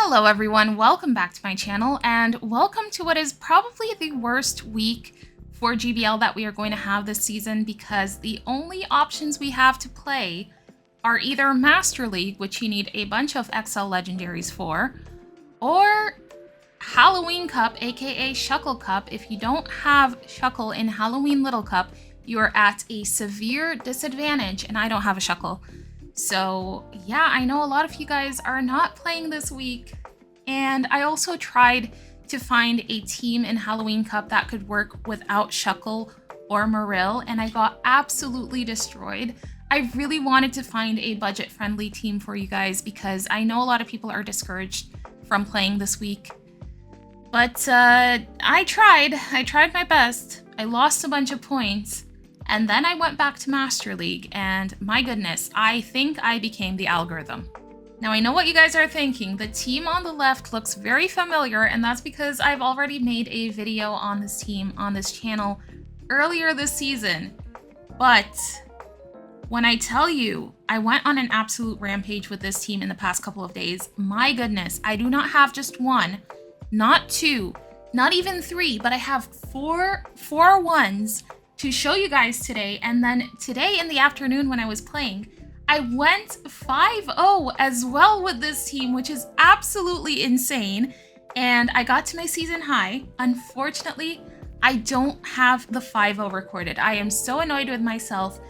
Hello everyone, welcome back to my channel and welcome to what is probably the worst week for GBL that we are going to have this season, because the only options we have to play are either Master League, which you need a bunch of XL legendaries for, or Halloween Cup, aka Shuckle Cup. If you don't have Shuckle in Halloween Little Cup, you are at a severe disadvantage, and I don't have a Shuckle. So yeah, I know a lot of you guys are not playing this week, and I also tried to find a team in Halloween Cup that could work without Shuckle or Marill, and I got absolutely destroyed. I really wanted to find a budget-friendly team for you guys because I know a lot of people are discouraged from playing this week. But I tried my best. I lost a bunch of points. And then I went back to Master League, and my goodness, I think I became the algorithm. Now I know what you guys are thinking. The team on the left looks very familiar, and that's because I've already made a video on this team on this channel earlier this season. But when I tell you, I went on an absolute rampage with this team in the past couple of days. My goodness, I do not have just one, not two, not even three, but I have four ones to show you guys today. And then today in the afternoon when I was playing, I went 5-0 as well with this team, which is absolutely insane. And I got to my season high. Unfortunately, I don't have the 5-0 recorded. I am so annoyed with myself,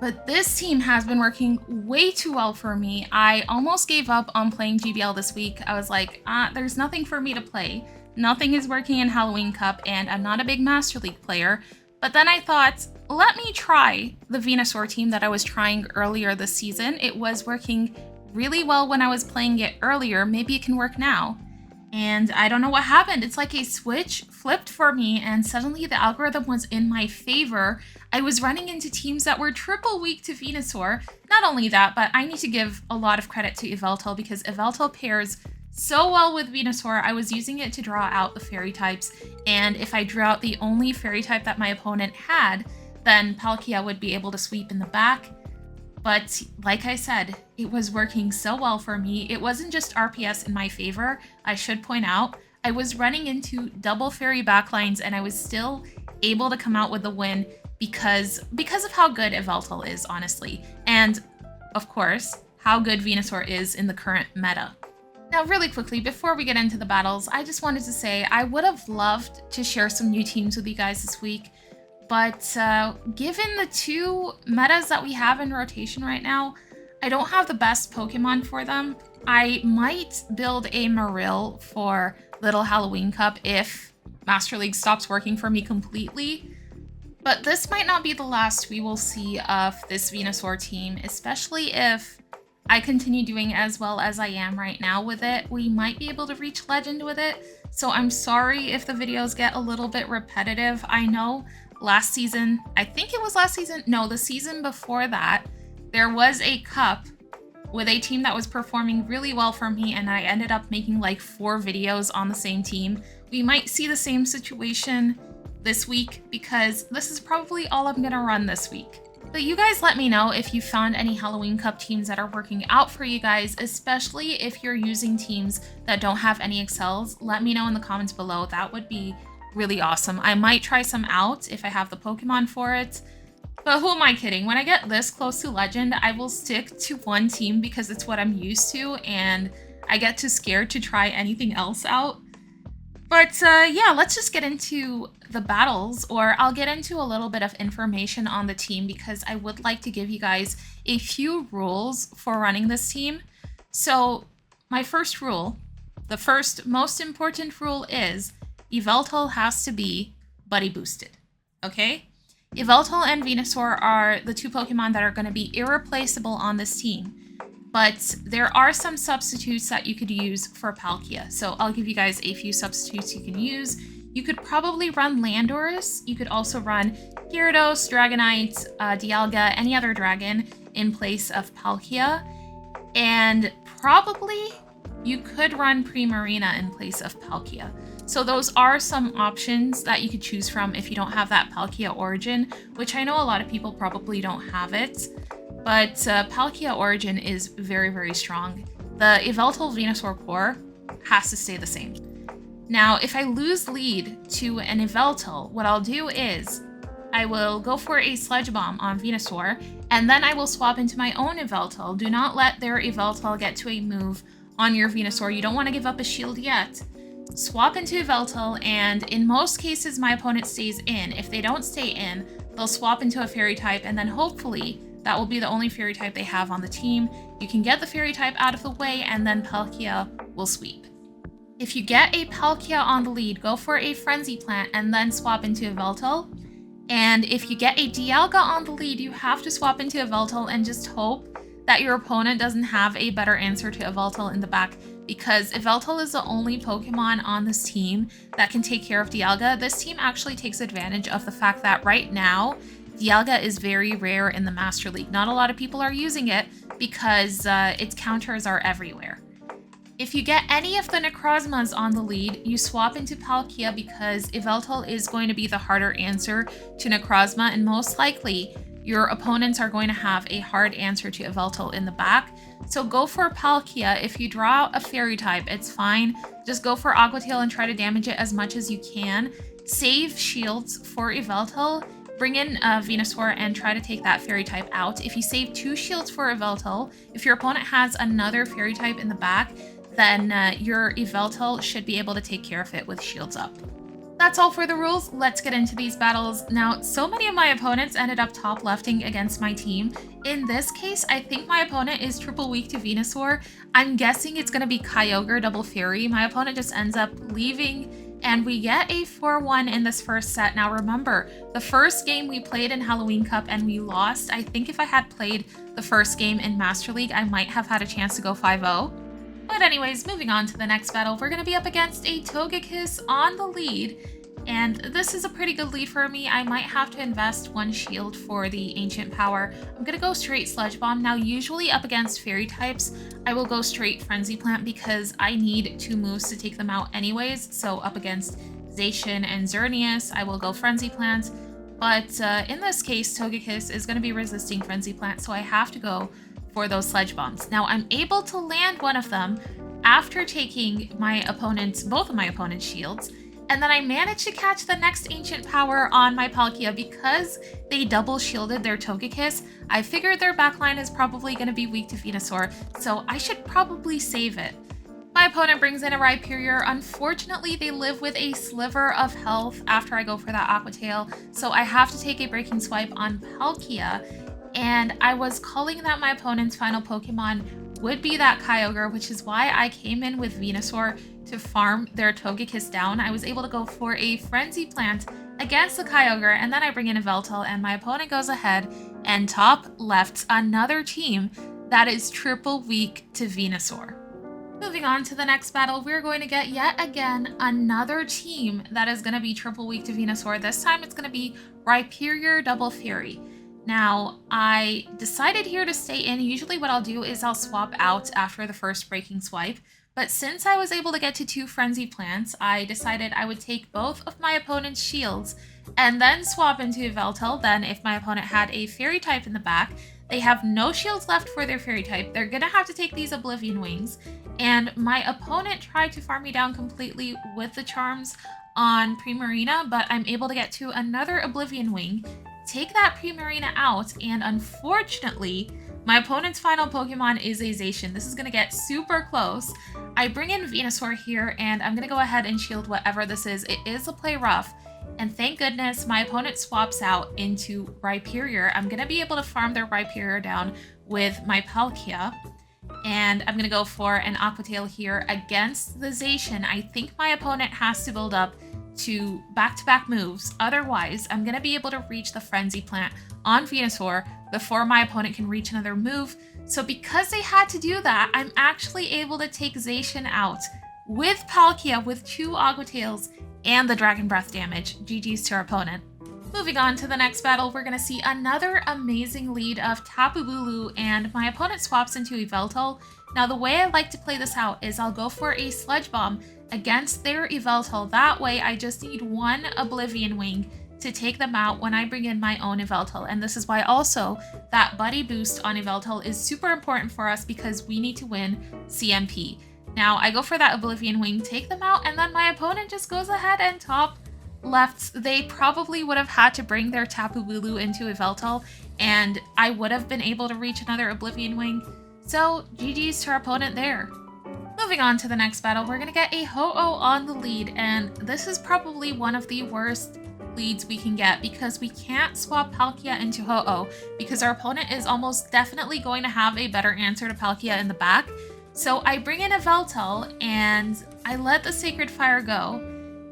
but this team has been working way too well for me. I almost gave up on playing GBL this week. I was like, there's nothing for me to play. Nothing is working in Halloween Cup, and I'm not a big Master League player. But then I thought, let me try the Venusaur team that I was trying earlier this season. It was working really well when I was playing it earlier. Maybe it can work now. And I don't know what happened. It's like a switch flipped for me, and suddenly the algorithm was in my favor. I was running into teams that were triple weak to Venusaur. Not only that, but I need to give a lot of credit to Yveltal, because Yveltal pairs so well with Venusaur. I was using it to draw out the fairy types, and if I drew out the only fairy type that my opponent had, then Palkia would be able to sweep in the back. But like I said, it was working so well for me. It wasn't just RPS in my favor, I should point out. I was running into double fairy backlines, and I was still able to come out with the win because of how good Yveltal is, honestly. And of course, how good Venusaur is in the current meta. Now, really quickly, before we get into the battles, I just wanted to say I would have loved to share some new teams with you guys this week, but given the two metas that we have in rotation right now, I don't have the best Pokemon for them. I might build a Marill for Little Halloween Cup if Master League stops working for me completely, but this might not be the last we will see of this Venusaur team, especially if I continue doing as well as I am right now with it. We might be able to reach Legend with it, so I'm sorry if the videos get a little bit repetitive. I know last season, I think it was last season, no, the season before that, there was a cup with a team that was performing really well for me, and I ended up making like 4 videos on the same team. We might see the same situation this week, because this is probably all I'm gonna run this week. But you guys let me know if you found any Halloween Cup teams that are working out for you guys, especially if you're using teams that don't have any XLs. Let me know in the comments below. That would be really awesome. I might try some out if I have the Pokemon for it. But who am I kidding? When I get this close to Legend, I will stick to one team because it's what I'm used to, and I get too scared to try anything else out. But yeah, let's just get into the battles, or I'll get into a little bit of information on the team because I would like to give you guys a few rules for running this team. So my first rule, the first most important rule is Yveltal has to be buddy boosted, okay? Yveltal and Venusaur are the two Pokemon that are going to be irreplaceable on this team. But there are some substitutes that you could use for Palkia. So I'll give you guys a few substitutes you can use. You could probably run Landorus. You could also run Gyarados, Dragonite, Dialga, any other dragon in place of Palkia. And probably you could run Primarina in place of Palkia. So those are some options that you could choose from if you don't have that Palkia origin, which I know a lot of people probably don't have it. But Palkia origin is very, very strong. The Yveltal Venusaur core has to stay the same. Now, if I lose lead to an Yveltal, what I'll do is I will go for a Sludge Bomb on Venusaur, and then I will swap into my own Yveltal. Do not let their Yveltal get to a move on your Venusaur. You don't want to give up a shield yet. Swap into Yveltal, and in most cases, my opponent stays in. If they don't stay in, they'll swap into a Fairy type, and then hopefully that will be the only Fairy type they have on the team. You can get the Fairy type out of the way, and then Palkia will sweep. If you get a Palkia on the lead, go for a Frenzy Plant, and then swap into Yveltal. And if you get a Dialga on the lead, you have to swap into Yveltal and just hope that your opponent doesn't have a better answer to Yveltal in the back, because Yveltal is the only Pokemon on this team that can take care of Dialga. This team actually takes advantage of the fact that right now, Dialga is very rare in the Master League. Not a lot of people are using it because its counters are everywhere. If you get any of the Necrozmas on the lead, you swap into Palkia because Yveltal is going to be the harder answer to Necrozma, and most likely your opponents are going to have a hard answer to Yveltal in the back. So go for Palkia. If you draw a Fairy type, it's fine. Just go for Aqua Tail and try to damage it as much as you can. Save shields for Yveltal. Bring in Venusaur and try to take that Fairy type out. If you save 2 shields for Yveltal, if your opponent has another Fairy type in the back, then your Yveltal should be able to take care of it with shields up. That's all for the rules. Let's get into these battles. Now, so many of my opponents ended up top lefting against my team. In this case, I think my opponent is triple weak to Venusaur. I'm guessing it's going to be Kyogre double Fairy. My opponent just ends up leaving, and we get a 4-1 in this first set. Now remember, the first game we played in Halloween Cup and we lost. I think if I had played the first game in Master League, I might have had a chance to go 5-0. But anyways, moving on to the next battle, we're going to be up against a Togekiss on the lead, and this is a pretty good lead for me. I might have to invest 1 shield for the Ancient Power. I'm going to go straight Sludge Bomb. Now, usually up against Fairy types, I will go straight Frenzy Plant because I need 2 moves to take them out anyways. So up against Zacian and Xerneas, I will go Frenzy Plant. But in this case, Togekiss is going to be resisting Frenzy Plant, so I have to go for those Sludge Bombs. Now, I'm able to land one of them after taking both of my opponent's shields, and then I managed to catch the next Ancient Power on my Palkia because they double shielded their Togekiss. I figured their backline is probably going to be weak to Venusaur, so I should probably save it. My opponent brings in a Rhyperior. Unfortunately, they live with a sliver of health after I go for that Aqua Tail, so I have to take a Breaking Swipe on Palkia. And I was calling that my opponent's final Pokemon would be that Kyogre, which is why I came in with Venusaur to farm their Togekiss down. I was able to go for a Frenzy Plant against the Kyogre, and then I bring in a Yveltal, and my opponent goes ahead and top lefts another team that is triple weak to Venusaur. Moving on to the next battle, we're going to get yet again another team that is going to be triple weak to Venusaur. This time it's going to be Rhyperior double Fairy. Now, I decided here to stay in. Usually what I'll do is I'll swap out after the first Breaking Swipe, but since I was able to get to 2 Frenzy Plants, I decided I would take both of my opponent's shields and then swap into Yveltal. Then if my opponent had a Fairy type in the back, they have no shields left for their Fairy type. They're gonna have to take these Oblivion Wings, and my opponent tried to farm me down completely with the charms on Primarina, but I'm able to get to another Oblivion Wing, take that Primarina out, and unfortunately, my opponent's final Pokemon is a Zacian. This is going to get super close. I bring in Venusaur here, and I'm going to go ahead and shield whatever this is. It is a play rough, and thank goodness my opponent swaps out into Rhyperior. I'm going to be able to farm their Rhyperior down with my Palkia, and I'm going to go for an Aqua Tail here against the Zacian. I think my opponent has to build up to back-to-back moves. Otherwise, I'm going to be able to reach the Frenzy Plant on Venusaur before my opponent can reach another move. So because they had to do that, I'm actually able to take Zacian out with Palkia with 2 Aqua Tails and the Dragon Breath damage. GG's to our opponent. Moving on to the next battle, we're going to see another amazing lead of Tapu Bulu, and my opponent swaps into Yveltal. Now, the way I like to play this out is I'll go for a Sludge Bomb against their Yveltal. That way, I just need 1 Oblivion Wing to take them out when I bring in my own Yveltal. And this is why also that Buddy boost on Yveltal is super important for us because we need to win CMP. Now I go for that Oblivion Wing, take them out, and then my opponent just goes ahead and top left. They probably would have had to bring their Tapu Bulu into Yveltal, and I would have been able to reach another Oblivion Wing. So GG's to our opponent there. Moving on to the next battle, we're going to get a Ho-Oh on the lead, and this is probably one of the worst leads we can get because we can't swap Palkia into Ho-Oh because our opponent is almost definitely going to have a better answer to Palkia in the back. So I bring in Yveltal and I let the Sacred Fire go,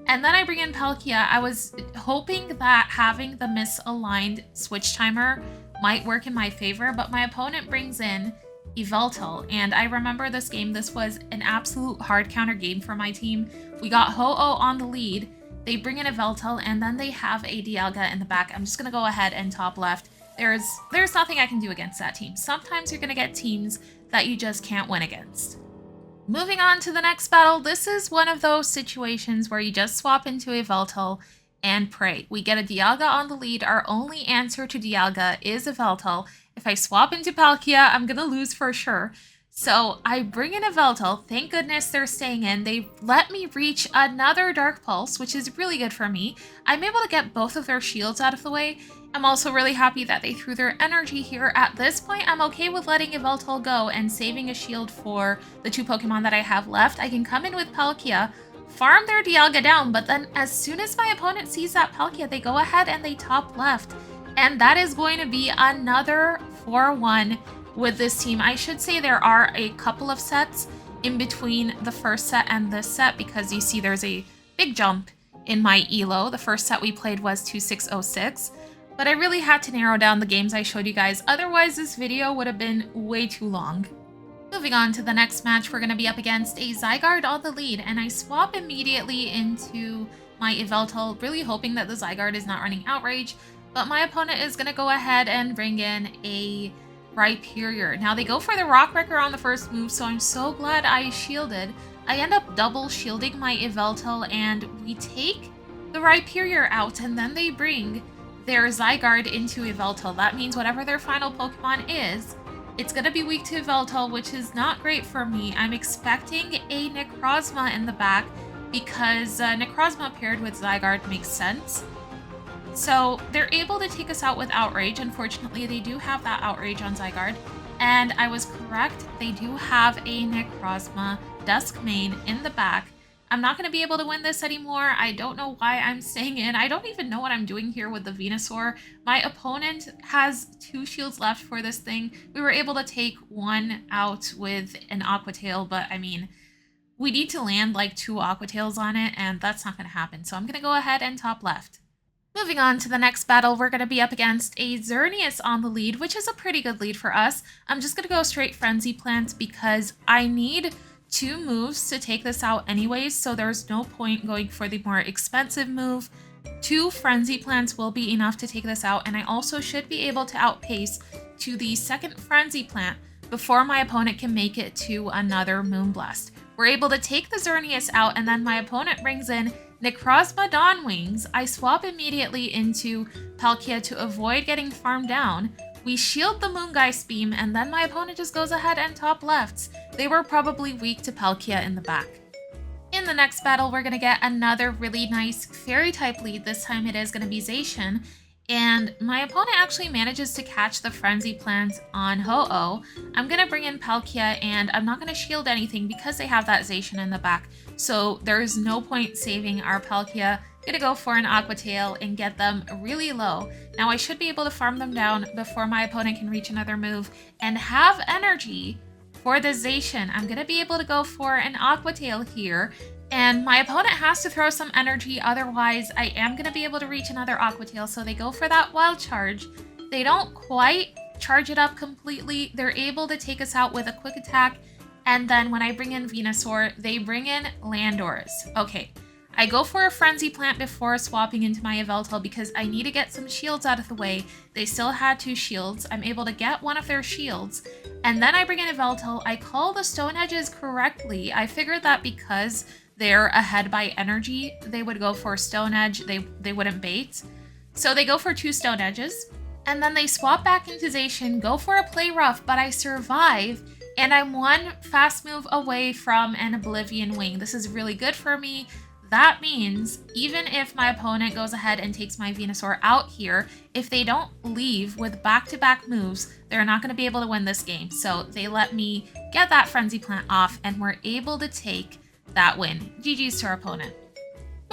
and then I bring in Palkia. I was hoping that having the misaligned switch timer might work in my favor, but my opponent brings in Yveltal, and I remember this game. This was an absolute hard counter game for my team. We got Ho-Oh on the lead, they bring in Yveltal, and then they have a Dialga in the back. I'm just gonna go ahead and top left. There's nothing I can do against that team. Sometimes you're gonna get teams that you just can't win against. Moving on to the next battle, this is one of those situations where you just swap into Yveltal and pray. We get a Dialga on the lead. Our only answer to Dialga is Yveltal. If I swap into Palkia, I'm gonna lose for sure. So I bring in Yveltal. Thank goodness they're staying in. They let me reach another Dark Pulse, which is really good for me. I'm able to get both of their shields out of the way. I'm also really happy that they threw their energy here. At this point, I'm okay with letting Yveltal go and saving a shield for the 2 Pokemon that I have left. I can come in with Palkia, farm their Dialga down, but then as soon as my opponent sees that Palkia, they go ahead and they top left. And that is going to be another 4-1 with this team. I should say there are a couple of sets in between the first set and this set because you see there's a big jump in my elo. The first set we played was 2606, but I really had to narrow down the games I showed you guys. Otherwise, this video would have been way too long. Moving on to the next match, we're going to be up against a Zygarde on the lead, and I swap immediately into my Yveltal, really hoping that the Zygarde is not running Outrage, but my opponent is going to go ahead and bring in a Rhyperior. Now they go for the Rock Wrecker on the first move, so I'm so glad I shielded. I end up double shielding my Yveltal, and we take the Rhyperior out, and then they bring their Zygarde into Yveltal. That means whatever their final Pokemon is, it's going to be weak to Yveltal, which is not great for me. I'm expecting a Necrozma in the back because Necrozma paired with Zygarde makes sense. So they're able to take us out with Outrage. Unfortunately, they do have that Outrage on Zygarde. And I was correct, they do have a Necrozma Duskmane in the back. I'm not going to be able to win this anymore. I don't know why I'm staying in. I don't even know what I'm doing here with the Venusaur. My opponent has 2 shields left for this thing. We were able to take one out with an Aqua Tail, but I mean, we need to land like 2 Aqua Tails on it, and that's not going to happen. So I'm going to go ahead and top left. Moving on to the next battle, we're going to be up against a Xerneas on the lead, which is a pretty good lead for us. I'm just going to go straight Frenzy Plant because I need 2 moves to take this out anyways, so there's no point going for the more expensive move. 2 Frenzy Plants will be enough to take this out, and I also should be able to outpace to the second Frenzy Plant before my opponent can make it to another Moonblast. We're able to take the Xerneas out, and then my opponent brings in Necrozma Dawnwings. I swap immediately into Palkia to avoid getting farmed down. We shield the Moongeist Beam, and then my opponent just goes ahead and top lefts. They were probably weak to Palkia in the back. In the next battle, we're going to get another really nice Fairy-type lead. This time it is going to be Zacian. And my opponent actually manages to catch the Frenzy Plant on Ho-Oh. I'm going to bring in Palkia, and I'm not going to shield anything because they have that Zacian in the back. So there's no point saving our Palkia. Gonna go for an Aqua Tail and get them really low. Now I should be able to farm them down before my opponent can reach another move and have energy for the Zacian. I'm gonna be able to go for an Aqua Tail here, and my opponent has to throw some energy, otherwise I am gonna be able to reach another Aqua Tail. So they go for that Wild Charge. They don't quite charge it up completely. They're able to take us out with a Quick Attack, and then when I bring in Venusaur, they bring in Landorus. Okay. I go for a Frenzy Plant before swapping into my Yveltal because I need to get some shields out of the way. They still had 2 shields. I'm able to get one of their shields. And then I bring in Yveltal. I call the Stone Edges correctly. I figured that because they're ahead by energy, they would go for Stone Edge. They wouldn't bait. So they go for 2 Stone Edges. And then they swap back into Zacian, go for a Play Rough, but I survive. And I'm one fast move away from an Oblivion Wing. This is really good for me. That means even if my opponent goes ahead and takes my Venusaur out here, if they don't leave with back-to-back moves, they're not going to be able to win this game. So they let me get that Frenzy Plant off, and we're able to take that win. GG's to our opponent.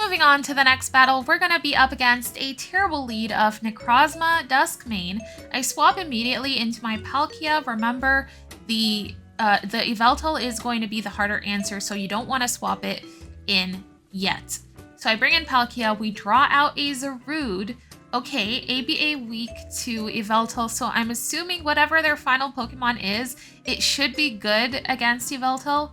Moving on to the next battle, we're going to be up against a terrible lead of Necrozma Duskmane. I swap immediately into my Palkia. Remember, the Yveltal is going to be the harder answer, so you don't want to swap it in yet. So I bring in Palkia, we draw out a Zarude. Okay, ABA weak to Yveltal, so I'm assuming whatever their final Pokemon is, it should be good against Yveltal.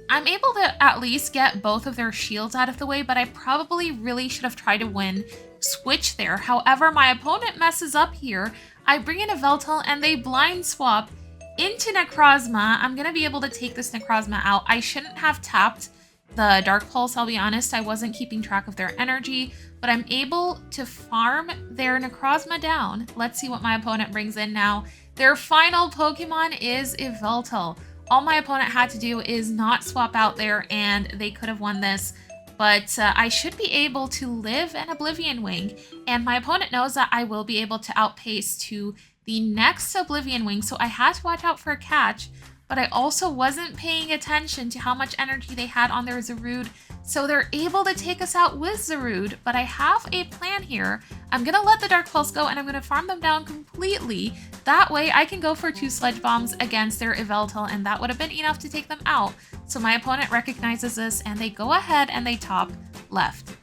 I'm able to at least get both of their shields out of the way, but I probably really should have tried to win switch there. However, my opponent messes up here. I bring in Yveltal and they blind swap into Necrozma. I'm going to be able to take this Necrozma out. I shouldn't have tapped the Dark Pulse, I'll be honest. I wasn't keeping track of their energy, but I'm able to farm their Necrozma down. Let's see what my opponent brings in now. Their final Pokemon is Yveltal. All my opponent had to do is not swap out there and they could have won this, but I should be able to live an Oblivion Wing, and my opponent knows that I will be able to outpace to the next Oblivion Wing, so I had to watch out for a catch, but I also wasn't paying attention to how much energy they had on their Zarude, so they're able to take us out with Zarude, but I have a plan here. I'm going to let the Dark Pulse go and I'm going to farm them down completely. That way I can go for 2 Sledge Bombs against their Yveltal, and that would have been enough to take them out. So my opponent recognizes this and they go ahead and they top left.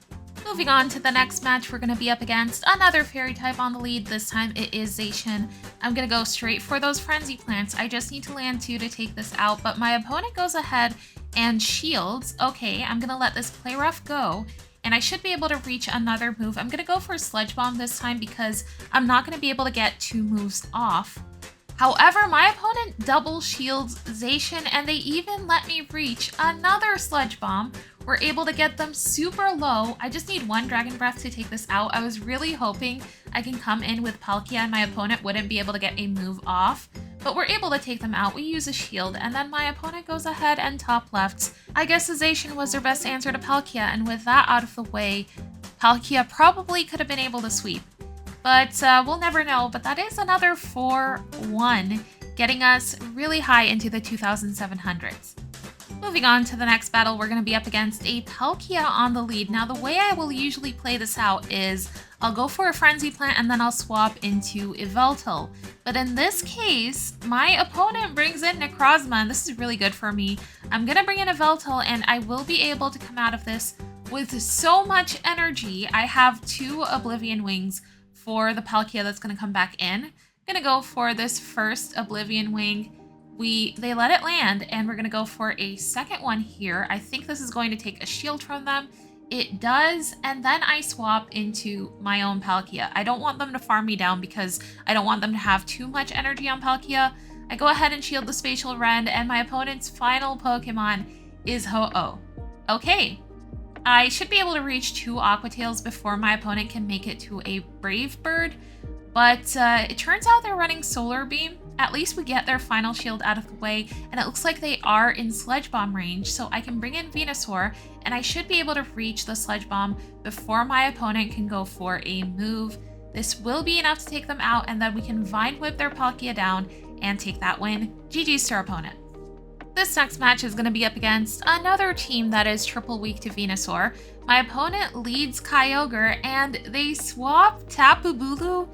Moving on to the next match, we're going to be up against another Fairy type on the lead. This time it is Zacian. I'm going to go straight for those Frenzy Plants. I just need to land 2 to take this out, but my opponent goes ahead and shields. Okay, I'm going to let this Play Rough go, and I should be able to reach another move. I'm going to go for Sledge Bomb this time because I'm not going to be able to get 2 moves off. However, my opponent double shields Zacian, and they even let me reach another Sledge Bomb. We're able to get them super low. I just need 1 Dragon Breath to take this out. I was really hoping I can come in with Palkia and my opponent wouldn't be able to get a move off, but we're able to take them out. We use a shield, and then my opponent goes ahead and top lefts. I guess Zacian was their best answer to Palkia, and with that out of the way, Palkia probably could have been able to sweep. But we'll never know, but that is another 4-1, getting us really high into the 2700s. Moving on to the next battle, we're going to be up against a Palkia on the lead. Now, the way I will usually play this out is I'll go for a Frenzy Plant and then I'll swap into Yveltal. But in this case, my opponent brings in Necrozma, and this is really good for me. I'm going to bring in Yveltal, and I will be able to come out of this with so much energy. I have 2 Oblivion Wings for the Palkia that's going to come back in. I'm going to go for this first Oblivion Wing. They let it land, and we're going to go for a second one here. I think this is going to take a shield from them. It does, and then I swap into my own Palkia. I don't want them to farm me down because I don't want them to have too much energy on Palkia. I go ahead and shield the Spatial Rend, and my opponent's final Pokemon is Ho-Oh. Okay, I should be able to reach 2 Aqua Tails before my opponent can make it to a Brave Bird, but it turns out they're running Solar Beam. At least we get their final shield out of the way, and it looks like they are in Sledge Bomb range, so I can bring in Venusaur, and I should be able to reach the Sledge Bomb before my opponent can go for a move. This will be enough to take them out, and then we can Vine Whip their Palkia down and take that win. GG's to our opponent. This next match is going to be up against another team that is triple weak to Venusaur. My opponent leads Kyogre, and they swap Tapu Bulu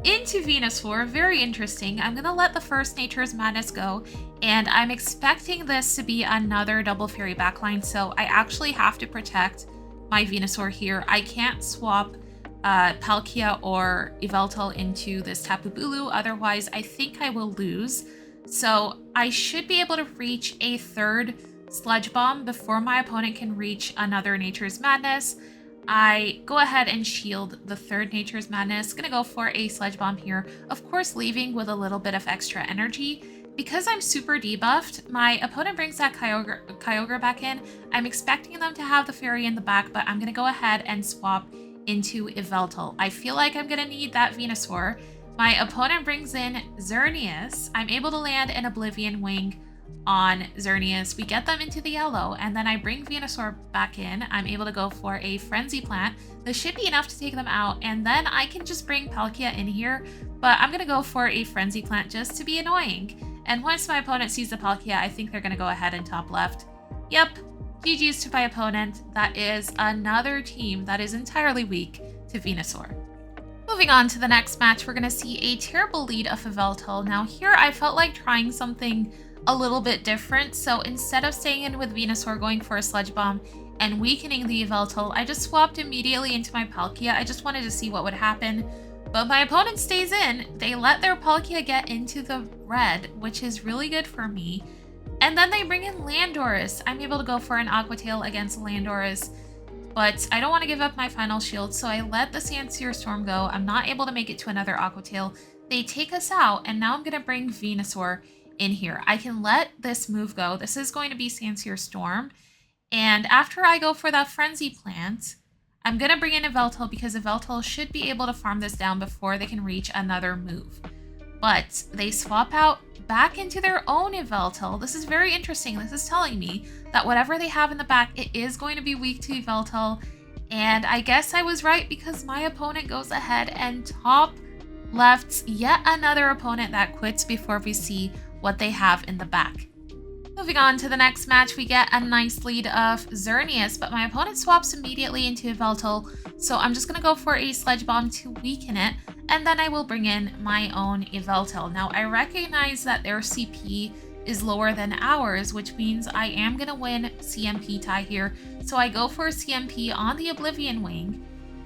into Venusaur. Very interesting. I'm going to let the first Nature's Madness go, and I'm expecting this to be another double fairy backline, so I actually have to protect my Venusaur here. I can't swap Palkia or Yveltal into this Tapu Bulu, otherwise I think I will lose. So I should be able to reach a 3rd Sludge Bomb before my opponent can reach another Nature's Madness. I go ahead and shield the 3rd Nature's Madness. Gonna go for a Sledge Bomb here, of course leaving with a little bit of extra energy. Because I'm super debuffed, my opponent brings that Kyogre back in. I'm expecting them to have the Fairy in the back, but I'm gonna go ahead and swap into Yveltal. I feel like I'm gonna need that Venusaur. My opponent brings in Xerneas. I'm able to land an Oblivion Wing on Xerneas. We get them into the yellow, and then I bring Venusaur back in. I'm able to go for a Frenzy Plant. This should be enough to take them out, and then I can just bring Palkia in here, but I'm going to go for a Frenzy Plant just to be annoying. And once my opponent sees the Palkia, I think they're going to go ahead and top left. Yep, GG's to my opponent. That is another team that is entirely weak to Venusaur. Moving on to the next match, we're going to see a terrible lead of Yveltal. Now here I felt like trying something a little bit different, so instead of staying in with Venusaur, going for a Sludge Bomb and weakening the Yveltal, I just swapped immediately into my Palkia. I just wanted to see what would happen, but my opponent stays in. They let their Palkia get into the red, which is really good for me, and then they bring in Landorus. I'm able to go for an Aqua Tail against Landorus, but I don't want to give up my final shield, so I let the Sandsear Storm go. I'm not able to make it to another Aqua Tail. They take us out, and now I'm going to bring Venusaur in here. I can let this move go. This is going to be Sandsear Storm, and after I go for that Frenzy Plant, I'm going to bring in Yveltal because Yveltal should be able to farm this down before they can reach another move. But they swap out back into their own Yveltal. This is very interesting. This is telling me that whatever they have in the back, it is going to be weak to Yveltal. And I guess I was right because my opponent goes ahead and top lefts yet another opponent that quits before we see what they have in the back. Moving on to the next match, we get a nice lead of Xerneas, but my opponent swaps immediately into Yveltal, so I'm just going to go for a Sludge Bomb to weaken it, and then I will bring in my own Yveltal. Now, I recognize that their CP is lower than ours, which means I am going to win CMP tie here, so I go for a CMP on the Oblivion Wing,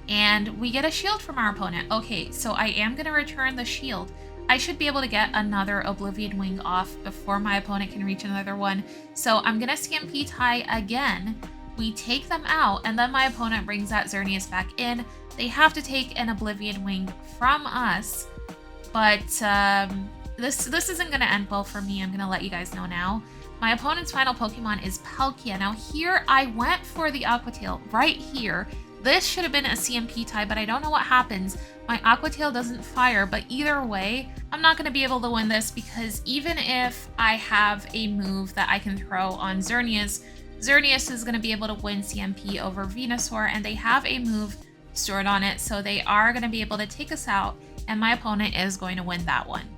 and we get a shield from our opponent. Okay, so I am going to return the shield. I should be able to get another Oblivion Wing off before my opponent can reach another one. So I'm going to CMP tie again. We take them out, and then my opponent brings that Xerneas back in. They have to take an Oblivion Wing from us. But this isn't going to end well for me. I'm going to let you guys know now. My opponent's final Pokemon is Palkia. Now here, I went for the Aqua Tail right here. This should have been a CMP tie, but I don't know what happens. My Aqua Tail doesn't fire, but either way, I'm not going to be able to win this because even if I have a move that I can throw on Xerneas, Xerneas is going to be able to win CMP over Venusaur, and they have a move stored on it, so they are going to be able to take us out, and my opponent is going to win that one.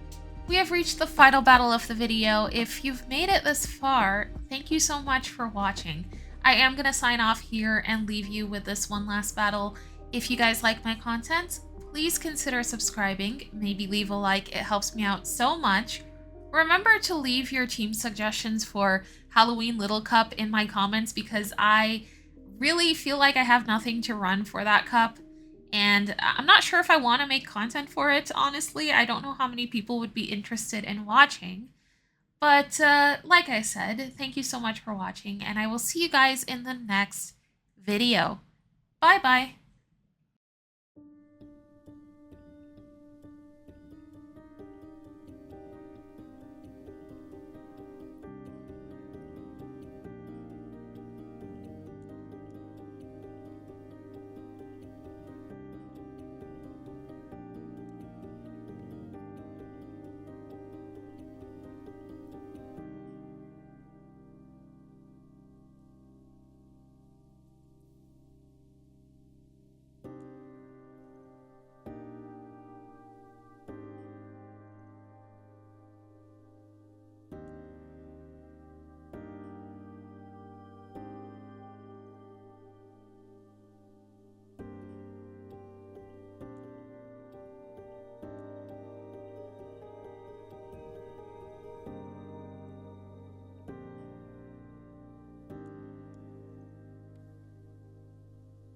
We have reached the final battle of the video. If you've made it this far, thank you so much for watching. I am going to sign off here and leave you with this one last battle. If you guys like my content, please consider subscribing. Maybe leave a like. It helps me out so much. Remember to leave your team suggestions for Halloween Little Cup in my comments because I really feel like I have nothing to run for that cup. And I'm not sure if I want to make content for it, honestly. I don't know how many people would be interested in watching. But like I said, thank you so much for watching, and I will see you guys in the next video. Bye-bye.